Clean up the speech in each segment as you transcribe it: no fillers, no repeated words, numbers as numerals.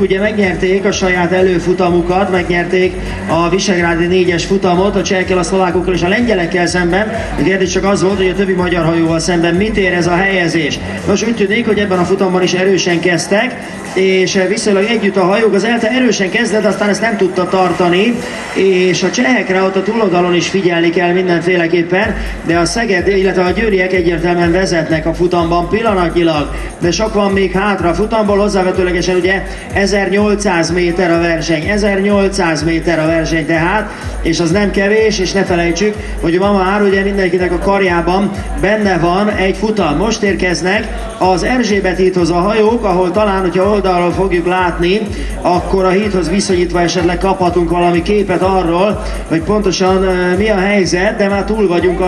Ugye megnyerték a saját előfutamukat, megnyerték a visegrádi 4-es futamot a csehekkel, a szlovákokkal és a lengyelekkel szemben. A kérdés csak az volt, hogy a többi magyar hajóval szemben mit ér ez a helyezés. Nos, úgy tűnik, hogy ebben a futamban is erősen kezdtek, és viszonylag együtt a hajók. Az ELTE erősen kezdett, aztán ezt nem tudta tartani, és a csehekre ott a túloldalon is figyelni kell mindenféleképpen, de a Szeged, illetve a győriek egyértelműen vezetnek a futamban pillanatnyilag, de sok van még hátra a futamból, hozzávetőlegesen ugye 1800 méter a verseny, 1800 méter a verseny tehát, és az nem kevés, és ne felejtsük, hogy ma már ugye mindenkinek a karjában benne van egy futam. Most érkeznek az Erzsébet hídhoz a hajók, ahol talán, hogyha oldalról fogjuk látni, akkor a hídhoz viszonyítva esetleg kaphatunk valami képet arról, hogy pontosan mi a helyzet, de már túl vagyunk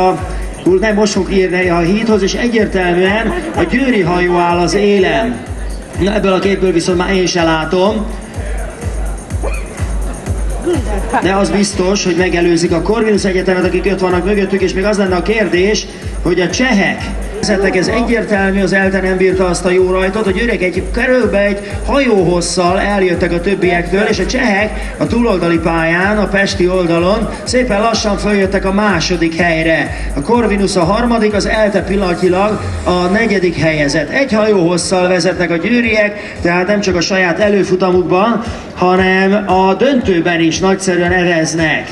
nem most fogunk írni a hídhoz, és egyértelműen a győri hajó áll az élen. Na, ebből a képből viszont már én se látom. De az biztos, hogy megelőzik a Corvinus Egyetemet, akik ott vannak mögöttük, és még az lenne a kérdés, hogy a csehek, ez egyértelmű, az ELTE nem bírta azt a jó rajtot, a győriek körülbelül egy hajóhosszal eljöttek a többiektől, és a csehek a túloldali pályán, a pesti oldalon szépen lassan följöttek a második helyre. A Corvinus a harmadik, az ELTE pillanatnyilag a negyedik helyezett. Egy hajóhosszal vezetnek a győriek, tehát nem csak a saját előfutamukban, hanem a döntőben is nagyszerűen eveznek.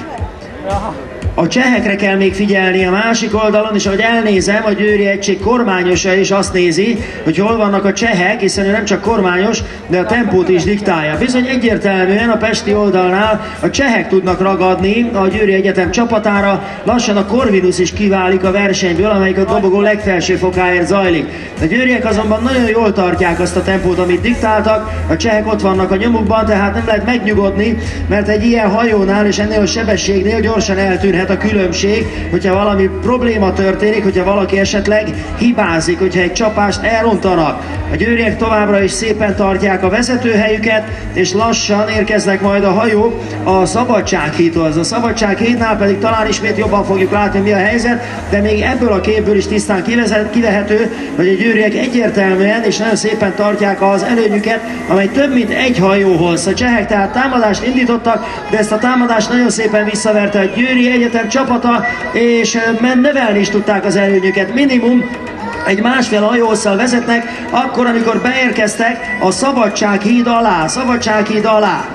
A csehekre kell még figyelni a másik oldalon, és ahogy elnézem, a győri egység kormányosa is azt nézi, hogy hol vannak a csehek, hiszen ő nem csak kormányos, de a tempót is diktálja. Bizony egyértelműen a pesti oldalnál a csehek tudnak ragadni a Győri Egyetem csapatára, lassan a Corvinus is kiválik a versenyből, amelyik a dobogó legfelső fokáért zajlik. A győriek azonban nagyon jól tartják azt a tempót, amit diktáltak, a csehek ott vannak a nyomukban, tehát nem lehet megnyugodni, mert egy ilyen hajónál és ennél a sebességnél gyorsan eltűnhet a különbség, hogyha valami probléma történik, hogyha valaki esetleg hibázik, hogyha egy csapást elrontanak. A győriek továbbra is szépen tartják a vezetőhelyüket, és lassan érkeznek majd a hajók a Szabadsághídhoz. A Szabadsághídnál pedig talán ismét jobban fogjuk látni, mi a helyzet, de még ebből a képből is tisztán kivehető, hogy a győriek egyértelműen és nagyon szépen tartják az előnyüket, amely több mint egy hajóhoz. A csehek tehát támadást indítottak, de ezt a támadást nagyon szépen visszaverte a Győri Egyetem csapata, és növelni is tudták az előnyüket. Minimum egy másfél hajóhosszal vezetnek, akkor, amikor beérkeztek a Szabadsághíd alá.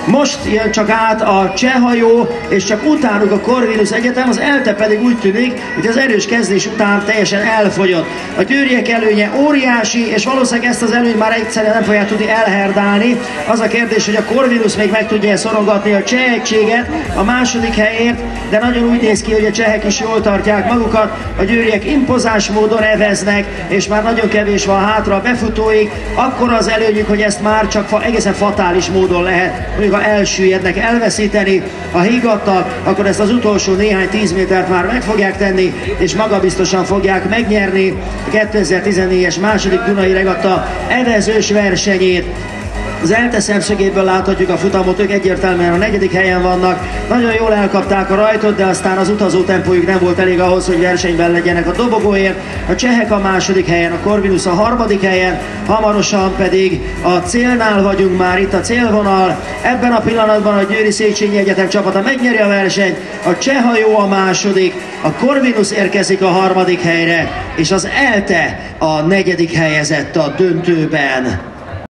Most jön csak át a cseh hajó, és csak utánuk a Corvinus Egyetem, az ELTE pedig úgy tűnik, hogy az erős kezdés után teljesen elfogyott. A győriek előnye óriási, és valószínűleg ezt az előnyt már egyszerűen nem fogják tudni elherdálni. Az a kérdés, hogy a Corvinus még meg tudja szorongatni a cseh egységet a második helyért, de nagyon úgy néz ki, hogy a csehek is jól tartják magukat, a győriek impozáns módon eveznek, és már nagyon kevés van hátra a befutóig, akkor az előnyük, hogy ezt már csak egészen fatális módon lehet, mondjuk ha elsüllyednek, elveszíteni a hígattal, akkor ezt az utolsó néhány 10 métert már meg fogják tenni, és magabiztosan fogják megnyerni a 2014-es második Dunai Regatta evezős versenyét. Az ELTE szemszögéből láthatjuk a futamot, ők egyértelműen a negyedik helyen vannak, nagyon jól elkapták a rajtot, de aztán az utazó tempójuk nem volt elég ahhoz, hogy versenyben legyenek a dobogóért. A csehek a második helyen, a Corvinus a harmadik helyen, hamarosan pedig a célnál vagyunk már, itt a célvonal. Ebben a pillanatban a Győri Széchenyi Egyetem csapata megnyeri a versenyt, a cseh hajó a második, a Corvinus érkezik a harmadik helyre, és az ELTE a negyedik helyezett a döntőben.